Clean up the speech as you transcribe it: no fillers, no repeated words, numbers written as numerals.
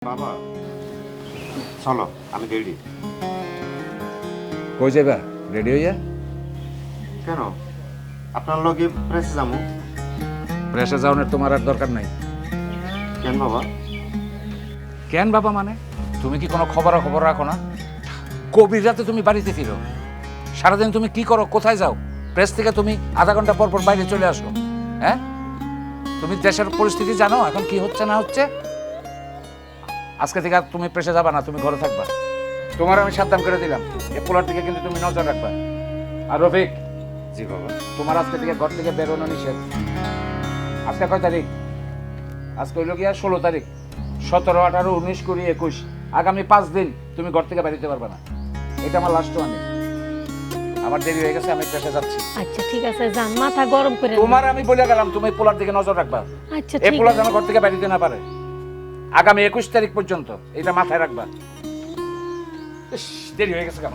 বাবা চলো আমি রেডি। কই যাবা? রেডি হইয়া? কেন আপনার লগে প্রেসে যাবো? প্রেসে যাওয়ার তোমার আর দরকার নাই। কেন বাবা? কেন বাবা মানে? তুমি কি কোনো খবর রাখো না? গভীর রাতে তুমি বাড়িতে ফিরো, সারাদিন তুমি কি করো, কোথায় যাও? প্রেস থেকে তুমি আধা ঘন্টা পর পর বাইরে চলে আসো। হ্যাঁ, তুমি দেশের পরিস্থিতি জানো এখন কি হচ্ছে না হচ্ছে। আজকে থেকে আর তুমি প্রেসে যাবা না, তুমি ঘরে থাকবা। তোমার আমি সাবধান করে দিলাম, এই পোলার দিকে কিন্তু তুমি নজর রাখবা। আর রফিক, জি বাবা। তোমার আজকে থেকে ঘর থেকে বেরোনো নিষেধ। আজকে কয় তারিখ? আজকে হইল গিয়া 16 তারিখ। 17, 18, 19, 20, 21 আগামী 5 দিন তুমি ঘর থেকে বেরোতে পারবে না। এটা আমার লাস্ট ওয়ার্নিং। আমার দেরি হয়ে গেছে, আমি প্রেসে যাচ্ছি। আচ্ছা ঠিক আছে, যান, মাথা গরম করে না। তোমার আমি বলে গেলাম, তুমি পোলার দিকে নজর রাখবা। আচ্ছা এই ঠিক পোলা আছে। যেন ঘর থেকে বেরোতে না পারে আগামী 21 তারিখ পর্যন্ত। এটা মাথায় রাখবা। ইস, দেরি হয়ে গেছে কেন?